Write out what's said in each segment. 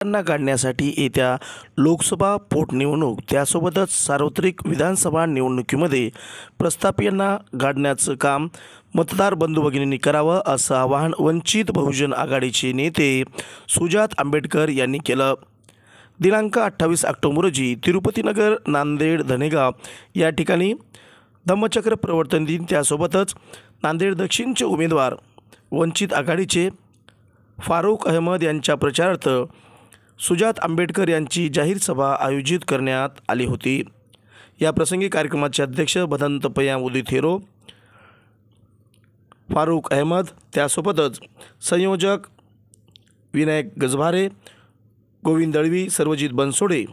प्रस्तावितांना काढण्यासाठी येत्या लोकसभा पोटनिवडणूक त्यासोबतच सार्वत्रिक विधानसभा निवडणुकीमध्ये प्रस्तापितांना काढण्याचं काम मतदार बंधू भगिनींनी करावं असं आवाहन वंचित बहुजन आघाडीचे नेते सुजात आंबेडकर यांनी केलं। दिनांक 28 ऑक्टोबर रोजी तिरुपतीनगर, नांदेड, धनेगाव या ठिकाणी धम्मचक्र प्रवर्तन दिन त्यासोबतच नांदेड दक्षिणचे उमेदवार वंचित आघाडीचे फारुख अहमद यांच्या प्रचारार्थ सुजात आंबेडकर यांची जाहीर सभा आयोजित करण्यात आली होती। या प्रसंगी कार्यक्रमाचे अध्यक्ष भदंत पयामुदी थेरो, फारुख अहमद, त्यासोबतच संयोजक विनायक गजभारे, गोविंद दळवी, सर्वजित बनसोडे,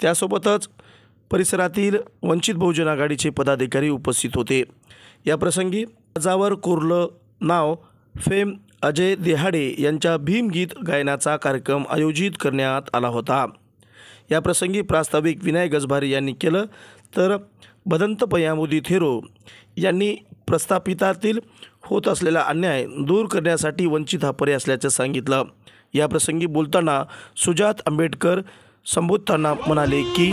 त्यासोबतच परिसरातील वंचित बहुजन आघाडीचे पदाधिकारी उपस्थित होते। या प्रसंगी अर्जावर कोरलं नाव फेम अजय देहाडे यांच्या भीमगीत गायनाचा कार्यक्रम आयोजित करण्यात आला होता। या प्रसंगी प्रास्ताविक विनायक गजभारे यांनी केलं, तर भदंत पयामुदी थेरो यांनी प्रस्थापितातील होत असलेला अन्याय दूर करण्यासाठी वंचित हा पर्याय असल्याचं सांगितलं। या प्रसंगी बोलताना सुजात आंबेडकर संबोधताना म्हणाले की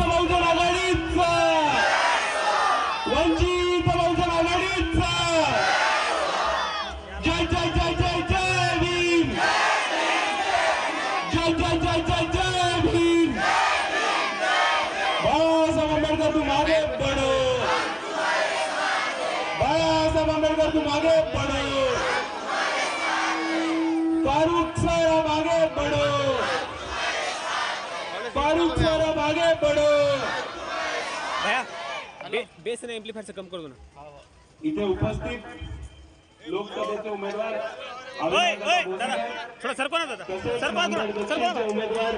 तुम आगे बढ़ो, बाळासाहेब आंबेडकर तुम आगे बढ़ो, फारूक साहब आगे बढ़ो, फारूक साहब आगे बढ़ो। बेस ने एम्प्लीफायर से कम कर दो ना। इथे उपस्थित लोकसभेचे उमेदवार थोड़ा सरको ना दादा, सरको उमेदवार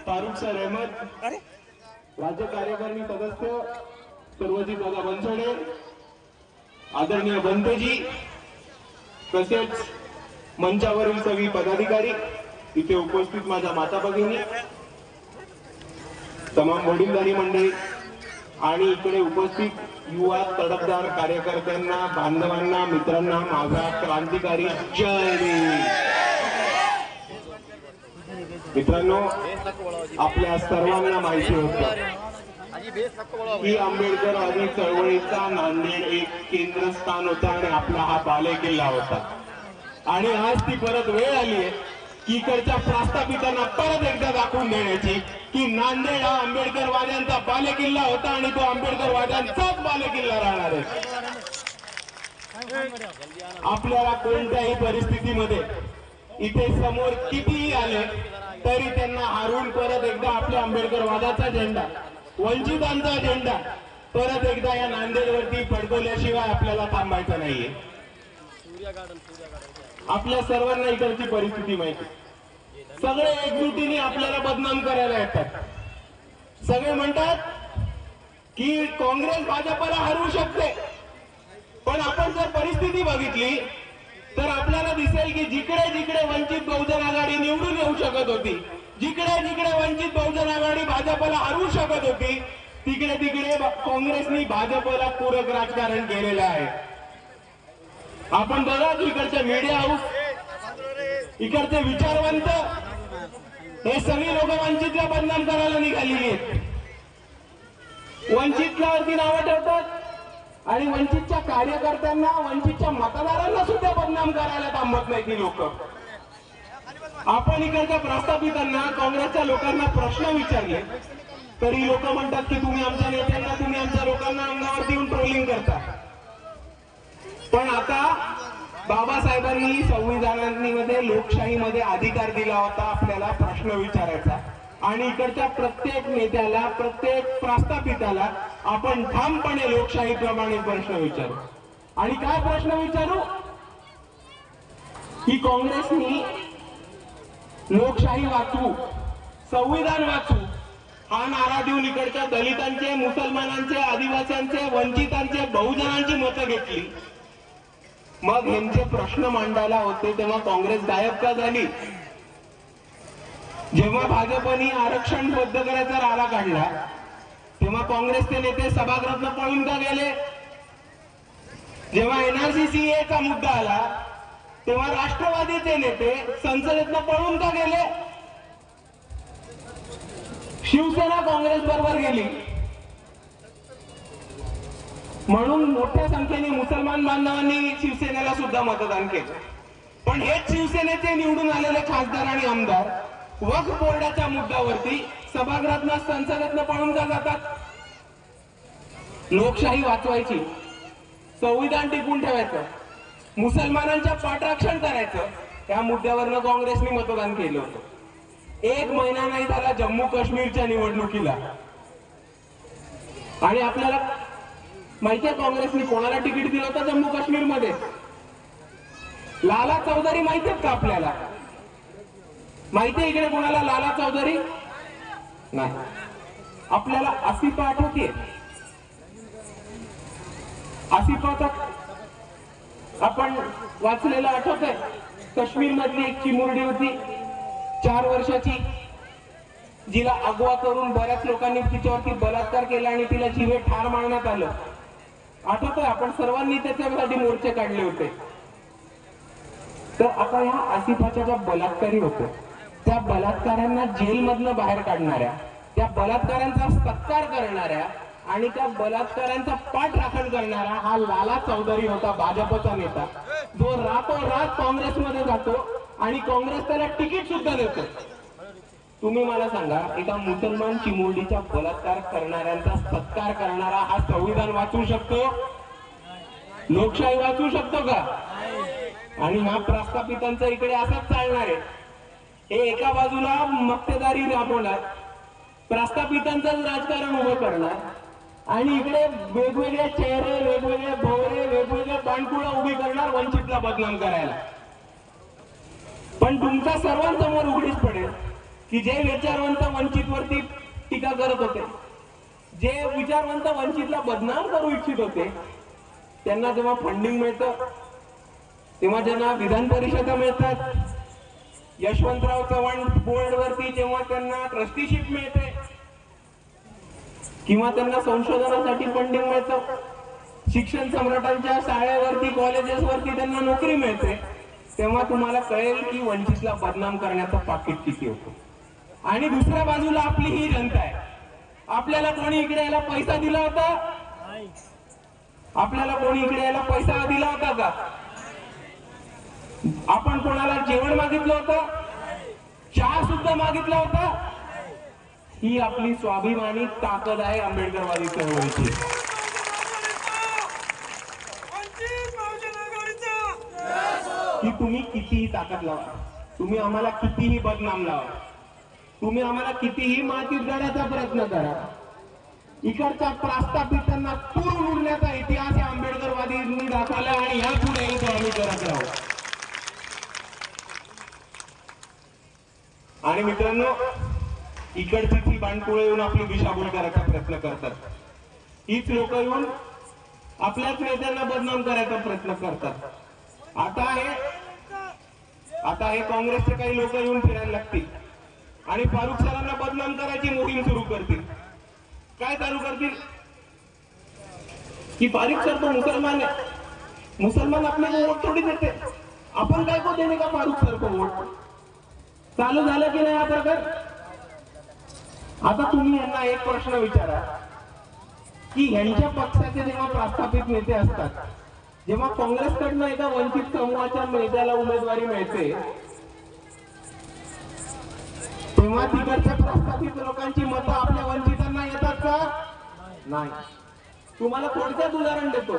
फारुख साहब अहमद, राज्य कार्यकारिणी सदस्य सर्वजित दादा बनसोडे, आदरणीय बंतेजी, तसेच मंचावरील सगळी पदाधिकारी, इथे उपस्थित माझ्या माता भगिनी, तमाम वडीलधारी मंडळी आणि इकडे उपस्थित युवा तडफदार कार्यकर्त्यांना, बांधवांना, मित्रांना माझा क्रांतिकारी जय भीम। मित्रांनो, आपल्या सर्वांना माहिती होतं की आंबेडकरवादी चळवळीचा नांदेड एक केंद्रस्थान होता आणि आपला हा बालेकिल्ला होता। आणि आज ती परत वेळ आली आहे की इकडच्या प्रस्थापितांना परत एकदा दाखवून देण्याची की नांदेड हा आंबेडकरवाद्यांचा बालेकिल्ला होता आणि तो आंबेडकरवाद्यांचाच बालेकिल्ला राहणार आहे। आपल्याला कोणत्याही परिस्थितीमध्ये इथे समोर कितीही आले तरी त्यांना हारून परत एकदा आपल्या आंबेडकरवादाचा झेंडा, वंचितांचा झेंडा परत एकदा या नांदेडवरती फडकवल्याशिवाय आपल्याला थांबायचं नाहीये। आपल्या सर्वांना इकडची परिस्थिती माहिती, सगळे एकजुटीने आपल्याला बदनाम करायला येतात। सगळे म्हणतात की काँग्रेस भाजपला हरवू शकते, पण आपण जर परिस्थिती बघितली तर आपल्याला दिसेल की जिकडे जिकडे वंचित बहुजन आघाडी निवडून येऊ शकत होती, जिकडे जिकडे वंचित बहुजन आघाडी भाजपला हरवू शकत होती, तिकडे तिकडे काँग्रेसनी भाजपला पूरक राजकारण केलेलं आहे। आपण बघा इकडचे मीडिया हाऊस, इकडचे विचारवंत, हे सगळी लोक वंचितला बदनाम करायला निघालेली आहेत। वंचितला वरती नावं ठेवतात आणि वंचितच्या कार्यकर्त्यांना, वंचितच्या मतदारांना सुद्धा बदनाम करायला थांबत नाही ती लोक। आपण इकडच्या प्रस्थापितांना, काँग्रेसच्या लोकांना प्रश्न विचारले तरी लोक म्हणतात की तुम्ही आमच्या नेत्यांना, तुम्ही आमच्या लोकांना अंगावरती येऊन ट्रोलिंग करता। पण आता बाबासाहेबांनी संविधानामध्ये, लोकशाहीमध्ये अधिकार दिला होता आपल्याला प्रश्न विचारायचा, आणि इकडच्या प्रत्येक नेत्याला, प्रत्येक प्रस्थापिताला आपण ठामपणे लोकशाहीप्रमाणे प्रश्न विचारू। आणि काय प्रश्न विचारू की काँग्रेसनी लोकशाही वाचवू, संविधान वाचू हा नारा देऊन इकडच्या दलितांचे, मुसलमानांचे, आदिवासींचे, वंचितांचे, बहुजनांची मतं घेतली। मग यांचे प्रश्न मांडायला होते तेव्हा काँग्रेस गायब का झाली? जेव्हा भाजपने आरक्षण रद्द करायचा राडा काढला तेव्हा काँग्रेसचे नेते सभागृहातून पळून का गेले? जेव्हा एनआरसी चा मुद्दा आला तेव्हा राष्ट्रवादीचे नेते संसदेतून पळून का गेले? शिवसेना काँग्रेस बरोबर गेली म्हणून मोठ्या संख्येने मुसलमान बांधवांनी शिवसेनेला सुद्धा मतदान केलं. पण हेच शिवसेनेचे निवडून आलेले खासदार आणि आमदार वक्फ बोर्डाच्या मुद्द्यावरती सभागृहातनं संसदेतनं पळून का जातात? लोकशाही वाचवायची, संविधान टिकून ठेवायचं, मुसलमानांच्या पाठरक्षण करायचं, त्या मुद्द्यावरनं काँग्रेसने मतदान केलं होतं. 1 महिना नाही झाला जम्मू काश्मीरच्या निवडणुकीला आणि आपल्याला माहितीये काँग्रेसने कोणाला तिकीट दिलं होतं जम्मू काश्मीर मध्ये? लाला चौधरी माहिती आहेत का आपल्याला? माहितीये इकडे कोणाला लाला चौधरी? नाही. आपल्याला आसिफा आठवते? आसिफाचा आपण वाचलेलं आठवतंय? काश्मीर मधली एक चिमुरडी होती 4 वर्षाची, जिला अगवा करून बऱ्याच लोकांनी तिच्यावरती बलात्कार केला आणि तिला जीवे ठार मारण्यात आलं. आठवतंय? आपण सर्वांनी त्याच्यासाठी मोर्चे काढले होते. तर आता ह्या आसिफाच्या ज्या बलात्कारी होत्या त्या बलात्कारांना जेलमधनं बाहेर काढणाऱ्या, त्या बलात्कारांचा सत्कार करणाऱ्या आणि त्या बलात्कारांचा पाठराखण करणारा हा लाला चौधरी होता, भाजपचा नेता, जो रातोरात काँग्रेसमध्ये जातो आणि काँग्रेस त्याला तिकीट सुद्धा देतो. तुम्ही मला सांगा, एका मुसलमान चिमुरडीचा बलात्कार करणाऱ्यांचा सत्कार करणारा हा संविधान वाचवू शकतो? लोकशाही वाचवू शकतो का? आणि ह्या प्रस्थापितांचं इकडे असंच चालणार आहे. हे एका बाजूला मक्तेदारी राबवणार, प्रस्थापितांचंच राजकारण उभं करणार आणि इकडे वेगवेगळे चेहरे, वेगवेगळे भोवरे, वेगवेगळे बाणकुळं उभी करणार वंचितला बदनाम करायला. पण तुमच्या सर्वांसमोर उघडीच पडेल की जे विचारवंत वंचितवरती टीका करत होते, जे विचारवंत वंचितला बदनाम करू इच्छित होते, त्यांना जेव्हा फंडिंग मिळतं, तेव्हा ज्यांना विधान परिषदा मिळतात, यशवंतराव चव्हाण बोर्डवरती जेव्हा त्यांना ट्रस्टीशिप मिळते किंवा त्यांना संशोधनासाठी फंडिंग मिळतं, शिक्षण सम्राटांच्या शाळेवरती, कॉलेजेसवरती त्यांना नोकरी मिळते, तेव्हा तुम्हाला कळेल की वंचितला बदनाम करण्याचं पाकिट किती होतं. आणि दुसऱ्या बाजूला आपली ही जनता आहे. आपल्याला कोणी इकडे यायला पैसा दिला होता? आपल्याला कोणी इकडे यायला पैसा दिला होता का? आपण कोणाला जेवण मागितलं होतं? चहा सुद्धा मागितला होता? ही आपली स्वाभिमानी ताकद आहे आंबेडकरवादी चळवळीची. की तुम्ही कितीही ताकद लावा, तुम्ही आम्हाला कितीही बदनाम लावा, तुम्ही आम्हाला कितीही मातीत गाडण्याचा प्रयत्न करा, इकडच्या प्रस्थापितांना पूर्ण उडण्याचा इतिहास या आंबेडकरवादींनी दाखवला आणि ह्या पुढे आम्ही करत राहू. आणि मित्रांनो, इकडची ती बाणकुळे येऊन आपली दिशाभूल करायचा प्रयत्न करतात. हीच लोक येऊन आपल्याच नेत्यांना बदनाम करायचा प्रयत्न करतात. आता हे काँग्रेसचे काही लोक येऊन फिरायला लागतील आणि फारुख सरांना बदनाम करायची मोहीम सुरू करतील. काय चालू करतील की फारुख सर तो मुसलमान आहे, मुसलमान आपल्याला वोट थोडी देते, आपण काय को देणे का फारुख सर को वोट? चालू झालं की नाही हा प्रकार? आता तुम्ही यांना एक प्रश्न विचारा की ह्यांच्या पक्षाचे जेव्हा प्रस्थापित नेते असतात, जेव्हा काँग्रेसकडनं एका वंचित समूहाच्या नेत्याला उमेदवारी मिळते, तेव्हा तिकडच्या प्रस्थापित लोकांची मतं आपल्या वंचितांना येतात का? नाही. तुम्हाला थोडक्यात उदाहरण देतो.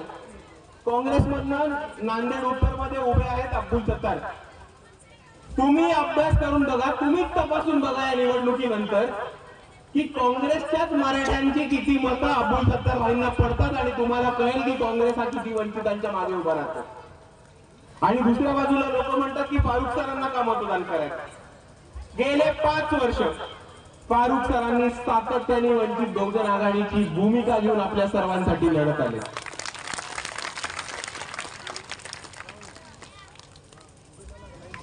काँग्रेसमधनं नांदेड उत्तर मध्ये उभे आहेत अब्दुल सत्तार. तुम्ही अभ्यास करून बघा, तुम्हीच तपासून बघा या निवडणुकीनंतर की काँग्रेसच्याच मराठ्यांची किती मतं अब्दुल सत्तार भाईंना पडतात आणि तुम्हाला कळेल की काँग्रेस हा किती वंचितांच्या मागे उभा राहतो. आणि दुसऱ्या बाजूला लोक म्हणतात की फारुख सरांना का मतदान करायचं? गेले 5 वर्ष फारुख सरांनी सातत्याने वंचित बहुजन आघाडीची भूमिका घेऊन आपल्या सर्वांसाठी लढत आले.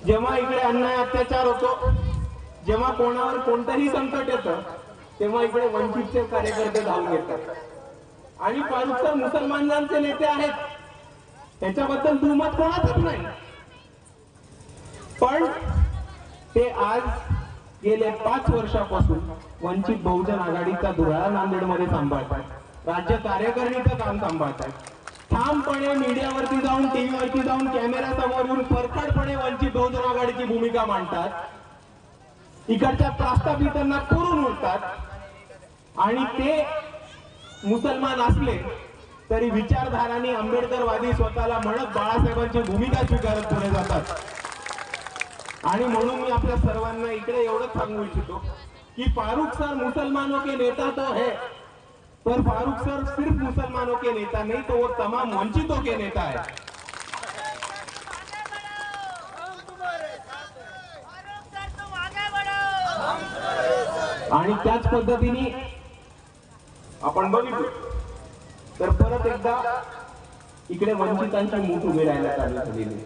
जेव्हा इकडे अन्याय अत्याचार होतो, जेव्हा कोणावर कोणतंही संकट येतं, तेव्हा इकडे वंचितचे कार्यकर्ते धावून येतात. आणि फारुख सर मुसलमानांचे नेते आहेत, त्याच्याबद्दल दुमत कोणाचंच नाही. पण ते आज गेले 5 वर्षापासून वंचित बहुजन आघाडीचा धुराळा नांदेडमध्ये सांभाळतात, राज्य कार्यकारिणीचं काम सांभाळतात, ठामपणे मीडियावरती जाऊन, टीव्हीवरती जाऊन, कॅमेरा समोर येऊन परखडपणे वंचित बहुजन आघाडीची भूमिका मांडतात, इकडच्या प्रस्थापितांना पुरून उठतात आणि ते मुसलमान असले तरी विचारधारांनी आंबेडकरवादी स्वतःला म्हणत बाळासाहेबांची भूमिका स्वीकारत पुढे जातात. आणि म्हणून मी आपल्या सर्वांना इकडे एवढंच सांगू इच्छितो की फारूक सर मुसलमानों के नेता तो है, पर फारूक सर सिर्फ मुसलमानों के नेता नहीं तो वो तमाम वंचितों के नेता है. आणि त्याच पद्धतीने आपण बघितलं तर परत एकदा इकडे वंचितांची मूठ उभी राहायला चालू झालेली.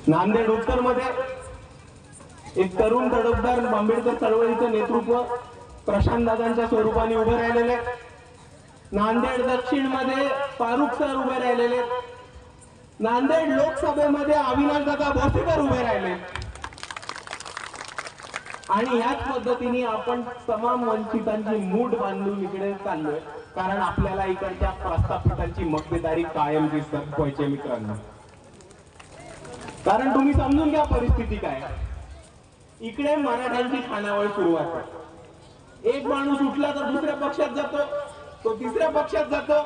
नांदेड उत्तर मध्ये एक तरुण तडफदार आंबेडकर चळवळीचं नेतृत्व प्रशांत दादांच्या स्वरूपाने उभे राहिलेले. नांदेड दक्षिण मध्ये फारूक सर उभे राहिलेले. नांदेड लोकसभेमध्ये अविनाश दादा भोसीकर उभे राहिले. आणि याच पद्धतीने आपण तमाम वंचितांची मूठ बांधून इकडे चाललोय, कारण आपल्याला इकडच्या प्रस्थापितांची मक्तेदारी कायमची दाखवायची मित्रांनो. कारण तुम्ही समजून घ्या परिस्थिती काय. इकडे मराठ्यांची खानावळ सुरुवात आहे. एक माणूस उठला तर दुसऱ्या पक्षात जातो, तो तिसऱ्या पक्षात जातो,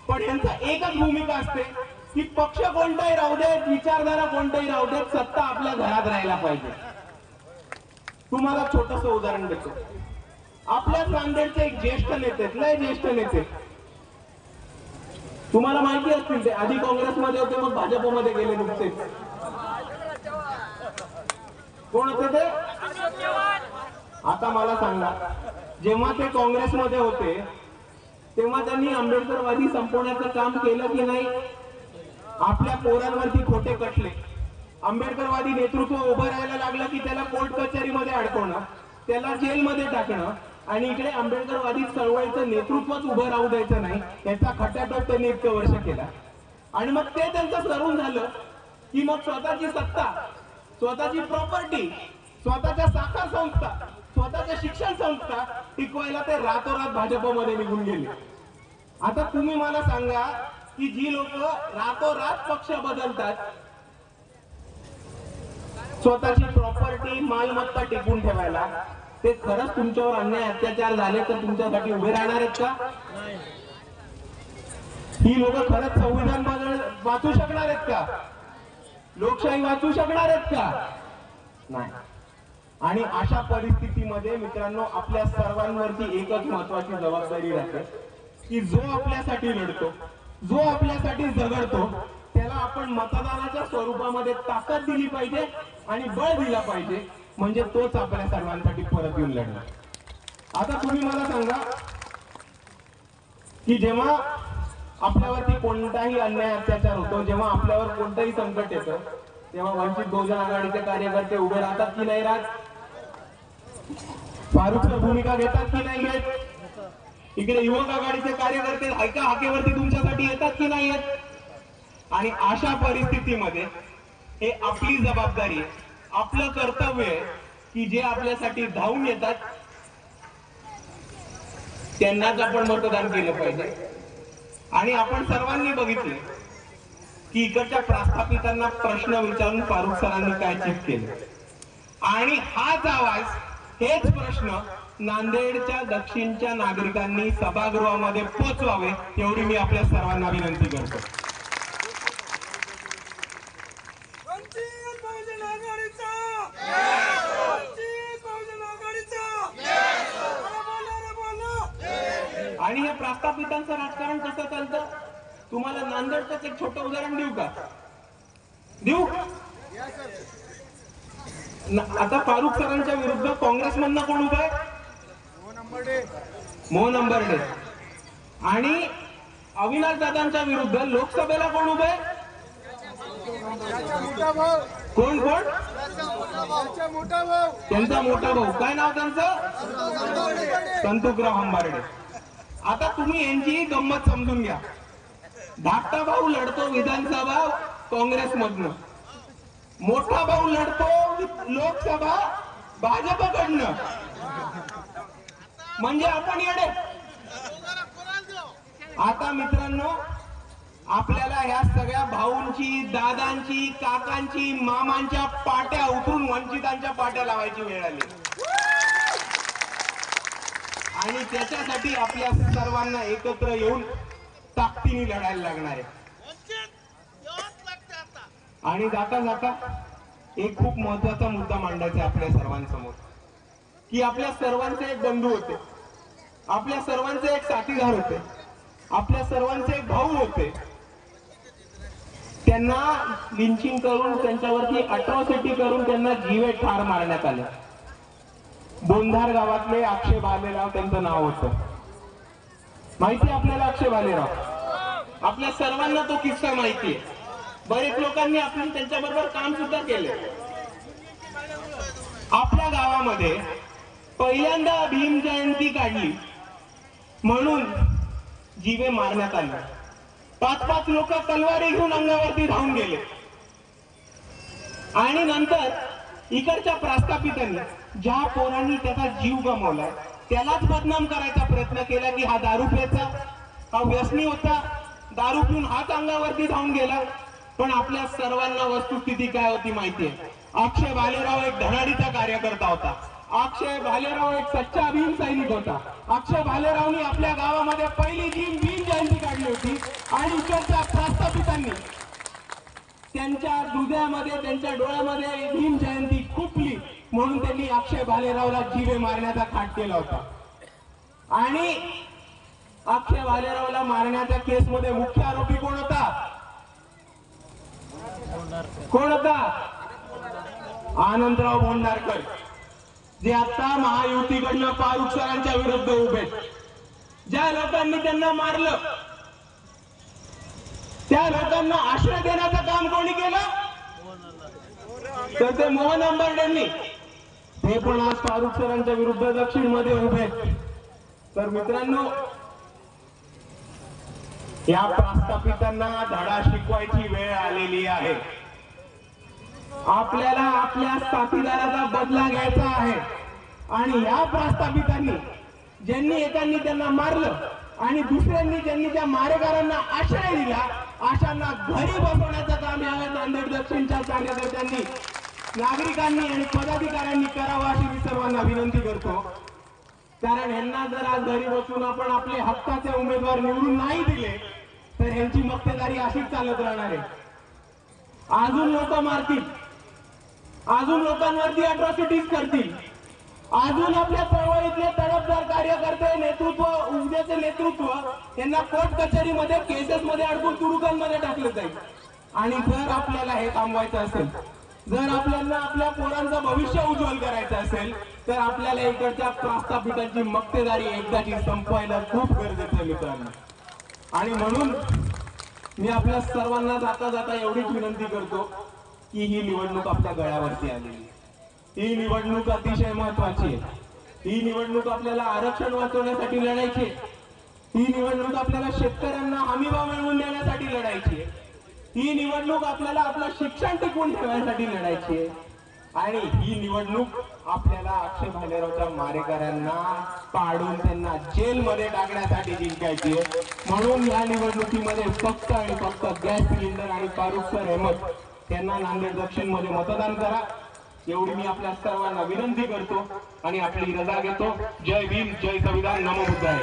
पण यांचा एकच भूमिका असते की पक्ष कोणताही राहू देत, विचारधारा कोणताही राहू देत, सत्ता आपल्या घरात राहायला पाहिजे. तुम्हाला छोटस उदाहरण देतो. आपल्या नांदेडचे एक ज्येष्ठ नेते, लय ज्येष्ठ नेते, तुम्हाला माहिती असतील, ते आधी काँग्रेसमध्ये होते, मग भाजपमध्ये गेले नुकतेच. कोण होते ते? आता मला सांगा, जेव्हा ते काँग्रेसमध्ये होते तेव्हा त्यांनी आंबेडकरवादी संपवण्याचं काम केलं की नाही? आपल्या पोरांवरती खोटे कटले. आंबेडकरवादी नेतृत्व उभं राहायला लागलं की त्याला कोर्ट कचेरीमध्ये अडकवणं, त्याला जेलमध्ये टाकणं आणि इकडे आंबेडकरवादी चळवळीचं नेतृत्वच उभं राहू द्यायचं नाही, याचा खटाटोप त्यांनी इतकं वर्ष केला. आणि मग ते त्यांचं सरून झालं की मग स्वतःची सत्ता, स्वतःची प्रॉपर्टी, स्वतःच्या साखर संस्था, स्वतःच्या शिक्षण संस्था टिकवायला ते रातोरात भाजपमध्ये निघून गेले. आता तुम्ही मला सांगा की जी लोक रातोरात पक्ष बदलतात, स्वतःची प्रॉपर्टी, मालमत्ता टिकून ठेवायला, ते खरंच तुमच्यावर अन्याय अत्याचार झाले तर तुमच्यासाठी उभे राहणार आहेत का? ही लोक खरंच संविधान वाचू शकणार आहेत का? लोकशाही वाचू शकणार आहेत का? नाही. आणि अशा परिस्थितीमध्ये मित्रांनो, आपल्या सर्वांवरती एकच महत्वाची जबाबदारी राहते की जो आपल्यासाठी लढतो, जो आपल्यासाठी झगडतो, त्याला आपण मतदानाच्या स्वरूपामध्ये ताकद दिली पाहिजे आणि बळ दिला पाहिजे, म्हणजे तोच आपल्या सर्वांसाठी परत येऊन लढणार. आता तुम्ही मला सांगा की जेव्हा आपल्यावरती कोणताही अन्याय अत्याचार होतो, जेव्हा आपल्यावर कोणतंही संकट येतं, तेव्हा वंचित बहुजन आघाडीचे कार्यकर्ते उभे राहतात की नाही राहत? फारूकसर भूमिका घेतात की नाही घेत? इकडे युवक आघाडीचे कार्यकर्ते ऐका हाकेवरती तुमच्यासाठी येतात की नाही येत? आणि अशा परिस्थितीमध्ये हे आपली जबाबदारी आहे, आपलं कर्तव्य आहे की जे आपल्यासाठी धावून येतात त्यांनाच आपण मतदान केलं पाहिजे. आणि आपण सर्वांनी बघितले की इकडच्या प्रस्थापितांना प्रश्न विचारून फारूक सरांनी काय चीट केलं, आणि हाच आवाज, हेच प्रश्न नांदेडच्या दक्षिणच्या नागरिकांनी सभागृहामध्ये पोचवावे, एवढी मी आपल्या सर्वांना विनंती करतो. आणि हे प्रस्थापितांचं राजकारण कसं चालतं, तुम्हाला नांदेडचं एक छोटं उदाहरण देऊ का? देऊ? आता फारूक सरांच्या विरुद्ध काँग्रेसमधनं कोण उभा आहे? मोहन अंबर्डे. आणि अविनाश दादांच्या विरुद्ध लोकसभेला कोण उभे? कोण कोण? त्यांचा मोठा भाऊ. काय नाव त्यांचं? संतोषराव अंबारडे. आता तुम्ही यांची गंमत समजून घ्या. धाकटा भाऊ लढतो विधानसभा काँग्रेसमधनं, मोठा भाऊ लढतो लोकसभा भाजपकडनं, म्हणजे आपण येडे. आता मित्रांनो, आपल्याला ह्या सगळ्या भाऊंची, दादांची, काकांची, मामांच्या पाट्या उठून वंचितांच्या पाट्या लावायची वेळ आली आणि त्याच्यासाठी आपल्या सर्वांना एकत्र येऊन ताकदीने लढायला लागणार आहे. आणि जाता जाता एक खूप महत्वाचा मुद्दा मांडायचा आपल्या सर्वांसमोर, की आपल्या सर्वांचे एक बंधू होते, आपल्या सर्वांचे एक साथीदार होते, आपल्या सर्वांचे एक भाऊ होते. त्यांना लिंचिंग करून, त्यांच्यावरती अट्रॉसिटी करून त्यांना जीवे ठार मारण्यात आले. बोंधार गावातले अक्षय भालेराव त्यांचं नाव होतं. माहिती आपल्याला अक्षय भालेराव? आपल्या सर्वांना तो किस्सा माहिती आहे. बरेच लोकांनी आपण त्यांच्याबरोबर काम सुद्धा केले. आपल्या गावामध्ये पहिल्यांदा भीम जयंती काढली म्हणून जीवे मारण्यात आले. 5-5 लोक तलवारी घेऊन अंगावरती धावून गेले आणि नंतर इकडच्या प्रस्थापितांनी ज्या पोरांनी त्याचा जीव गमावला त्यालाच बदनाम करायचा प्रयत्न केला की हा दारू प्यायचा, हा व्यसनी होता, दारू पिऊन हाच अंगावरती धावून गेला. पण आपल्या सर्वांना वस्तुस्थिती काय होती माहितीये? अक्षय भालेराव एक धडाडीचा कार्यकर्ता होता. अक्षय भालेराव एक सच्चा भीम सैनिक होता. अक्षय भालेरावनी आपल्या गावामध्ये पहिली भीम जयंती काढली होती आणि इकडच्या प्रस्थापितांनी त्यांच्या हृदयामध्ये, त्यांच्या डोळ्यामध्ये भीम जयंती खुपली म्हणून त्यांनी अक्षय भालेरावला जीवे मारण्याचा थाट केला होता. आणि अक्षय भालेरावला मारण्याच्या केसमध्ये मुख्य आरोपी कोण होता? कोण होता? आनंदराव भोंडारकर, जे आता महायुतीकडनं फारुख सरांच्या विरुद्ध उभे. ज्या लोकांनी त्यांना मारलं त्या लोकांना आश्रय देण्याचं काम कोणी केलं? तर ते मोहन आंबर्डेंनी. ते पण आज फारुख सरांच्या विरुद्ध दक्षिण मध्ये उभे. तर मित्रांनो, या प्रस्थापितांना धडा शिकवायची वेळ आलेली आहे. आपल्याला आपल्या साथीदाराचा बदला घ्यायचा आहे. आणि या प्रस्थापितांनी ज्यांनी एकांनी त्यांना मारलं आणि दुसऱ्यांनी ज्यांनी त्या मारेकरांना आश्रय दिला, अशांना घरी बसवण्याचं काम या नांदेड दक्षिणच्या कार्यकर्त्यांनी, नागरिकांनी आणि पदाधिकाऱ्यांनी करावं अशी मी सर्वांना विनंती करतो. कारण यांना जर आज घरी बसून आपण आपले हक्काचे उमेदवार निवडून नाही दिले तर यांची मक्तेदारी अशीच चालत राहणार आहे. अजून लोक मारतील, अजून लोकांवरती अट्रॉसिटीज करतील, अजून आपल्या चळवळीतले तडफदार कार्यकर्ते, नेतृत्व, उद्याचे नेतृत्व यांना कोर्ट कचेरीमध्ये, केसेसमध्ये अडकून तुरुंगांमध्ये टाकलं जाईल. आणि जर आपल्याला हे थांबवायचं असेल, जर आपल्याला आपल्या पोरांचं भविष्य उज्ज्वल करायचं असेल तर आपल्याला इकडच्या प्रस्थापितांची मक्तेदारी एकदाची संपवायला खूप गरजेचं आहे मित्रांनो. आणि म्हणून मी आपल्या सर्वांना जाता जाता एवढीच विनंती करतो की ही निवडणूक आपल्या गळ्यावरती आलेली. ही निवडणूक अतिशय महत्वाची आहे. ही निवडणूक आपल्याला आरक्षण वाचवण्यासाठी लढायची आहे. ही निवडणूक आपल्याला शेतकऱ्यांना हमीभाव मिळवून देण्यासाठी लढायची आहे. ही निवडणूक आपल्याला आपलं शिक्षण टिकवून ठेवण्यासाठी लढायची आहे. आणि ही निवडणूक आपल्याला अक्षय भालेरावच्या मारेकऱ्यांना पाडून त्यांना जेलमध्ये टाकण्यासाठी जिंकायची आहे. म्हणून या निवडणुकीमध्ये फक्त आणि फक्त गॅस सिलेंडर आणि फारुख सर अहमद यांना नांदेड दक्षिण मध्ये मतदान करा, एवढी मी आपल्या सर्वांना विनंती करतो आणि आपली रजा घेतो. जय भीम, जय संविधान, नमो बुद्धाय.